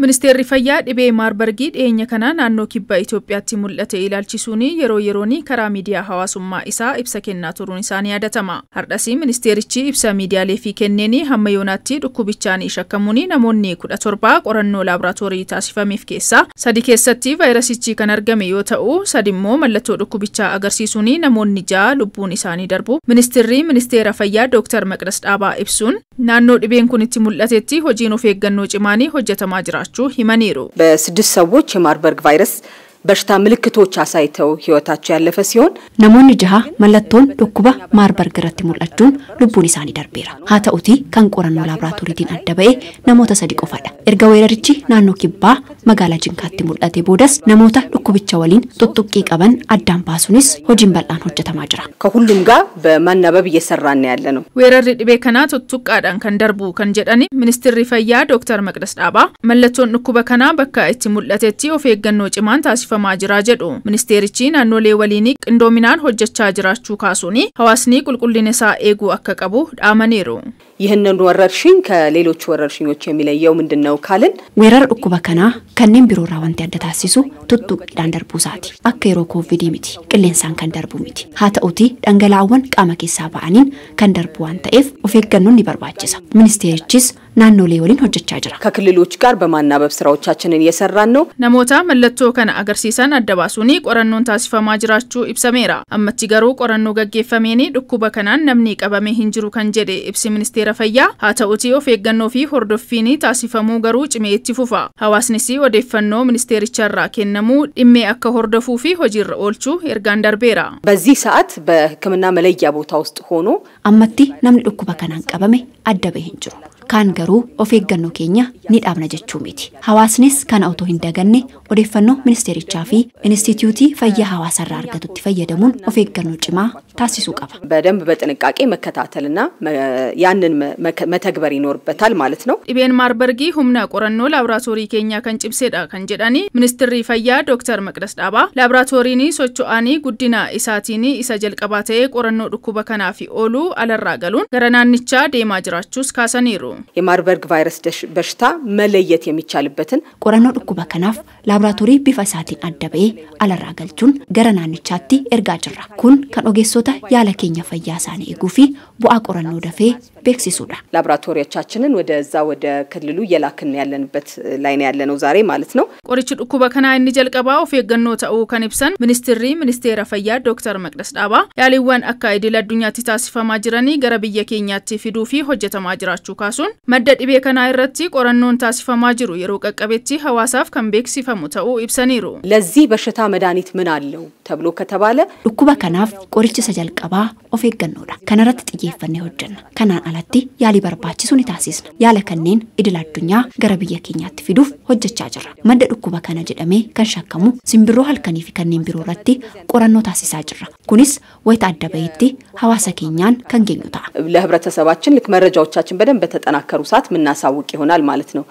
Ministeerri Fayyaa dhibee Maarbargii dhiyeenya kana naannoo kibba Itoophiyaatti mul'ate ilaalchisuuni yeroo yerooni karaa miidiyaa hawaasummaa isaa ibsa kennaa turuun isaanii yaadatama. Hardhasii ministeerichi ibsa miidiyaaleef kenneeni hamma yoonaatti dhukkubichaan shakkamuuni namoonni 17 qorannoo laaboraatoorii taasifameef keessaa 3 keessatti vaayirasichi kan argame yoo ta'u 3 immoo mallattoo dhukkubichaa agarsiisuuni namoonni 6 lubbuun isaanii darbu. Ministeera Fayyaa Dr. Maqdas Dhaabaa ibsuun naannoo dhibeen kun itti mul'atetti hojiin of eeggannoo cimaanii hojjetamaa jira. በስድስት ሰዎች የማርበርግ ቫይረስ በሽታ ምልክቶች አሳይተው ህይወታቸው ያለፈ ሲሆን namoonni 6 mallattoon dhukkuba maarbarg irratti mul'achuun lubbuun isaanii darbeera. haa ta'uti kan qorannoo laaboraatooriitiin adda ba'e namoota 3 qofadha. erga weerarichi naannoo kibbaa magaalaa Jinkaatti mul'ate boodas namoota dhukkubicha waliin tuttuqqii qaban addaan baasuunis hojiin bal'aan hojjetamaa jira. ከሁሉም ጋር በማናበብ እየሰራን ያለ ነው. weerarri dhibee kana tuttuqqaadhaan kan darbu kan jedhani ministeerri fayyaa Dr. Maqdas Dhaabaa mallattoon dhukkuba kana bakka itti mul'atetti of eeggannoo cimaan taasifamaa jira jedhu. ministeerichi naannolee waliin qindoominaan hojjechaa jiraachuu kaasuuni hawaasni qulqullina isaa eeguu akka qabu dhaamaniiru. ይህንን ወረርሽኝ ከሌሎች ወረርሽኞች የሚለየው ምንድነው ካልን weerara dhukkuba kana kanneen biroorraa wanti adda taasisu tuttuqqiidhaan darbuu isaati. akka yeroo covid miti qilleensaan kan darbu miti. haa ta'uti dhangalaa'awwan qaama keessaa ba'aniin kan darbu waan ta'eef of eeggannoon ni barbaachisa. ministeerichis naannolee waliin hojjechaa jira. ከክልሎች ጋር በማናበብ ስራዎቻችንን እየሰራን ነው. namoota mallattoo kana agarsiisan adda baasuuni qorannoon taasifamaa jiraachuu ibsameera. ammatti garuu qorannoo gaggeeffameeni dhukkuba kanaan namni qabame hin jiru kan jedhe ibsi ministeera Fayyaa. haa ta'uti of eeggannoo fi hordoffiin taasifamuu garuu cimee itti fufa. hawaasnis odeeffannoo ministeericharraa kennamuu dhimmee akka hordofuu fi hojiirra oolchuu ergaan darbeera. በዚህ ሰዓት በሕክምና መለያ ቦታ ውስጥ ሆኖ ammatti namni dhukkuba kanaan qabame adda ba'ee hin jiru. kaan garuu of eeggannoo keenya ni dhaabna jechuu miti. hawaasnis kana otoo hin daganne odeeffannoo ministeerichaa fi instituutii fayyaa hawaasarraa argatutti fayyadamuun of eeggannoo cimaa taasisuu qaba. በደንብ በጥንቃቄ መከታተልና ያንን መተግበር ይኖርበታል ማለት ነው. dhibeen maarbargii humna qorannoo laaboraatoorii keenyaa kan cimsedha kan jedhani ministeerri fayyaa Dr. Maqdas Dhaabaa laaboraatooriin socho'anii guddina isaatiin isa jalqabaa ta'ee qorannoo dhukkuba kanaaf oolu alarraa galuun gara naannichaa deemaa jiraachuus kaasaniiru. የማርበርግ ቫይረስ በሽታ መለየት የሚቻልበትን qorannoo dhukkuba kanaaf laaboraatoorii bifa isaatiin adda ba'ee alarraa galchuun gara naannichaatti ergaa jirra. kun kan ogeessota yaala keenya fayyaa isaanii eeguu fi bu'aa qorannoo dafee beeksisuudha. ላቦራቶሪዎቻችንን ወደዛ ወደ ክልሉ የላክን ያለንበት ላይ ነው ያለነው ዛሬ ማለት ነው. qorichi dhukkuba kana inni jalqabaa of eeggannoo ta'uu kan ibsan ministeera fayyaa Dr. Maqdas Dhaabaa yaaliiwwan akka idil addunyaatti taasifamaa jiranii gara biyya keenyaatti fiduu fi hojjetamaa jiraachuu kaasuun madda dhibee kana irratti qorannoon taasifamaa jiru yeroo qaqqabetti hawaasaaf kan beeksifamu ta'uu ibsaniiru. ለዚህ በሽታ መድኃኒት ምን አለው ተብሎ ከተባለ dhukkuba kanaaf qorichi isa jalqabaa of eeggannoodha. kanarratti xiyyeeffannee hojjenna. kanaan alatti yaalii barbaachisu ni taasisna. yaala kanneen idil addunyaa gara biyya keenyaatti fiduuf hojjechaa jirra. madda dhukkuba kana jedhamee kan shakkamu simbirroo halkanii fi kanneen biroo irratti qorannoo taasisaa jirra. kunis wayita adda bahetti hawaasa keenyaan kan geenyu ta'a. ለህብረተሰባችን ልክ መረጃዎቻችን በደንብ በተጠናከሩ ሰዓት ምናሳውቅ ይሆናል ማለት ነው.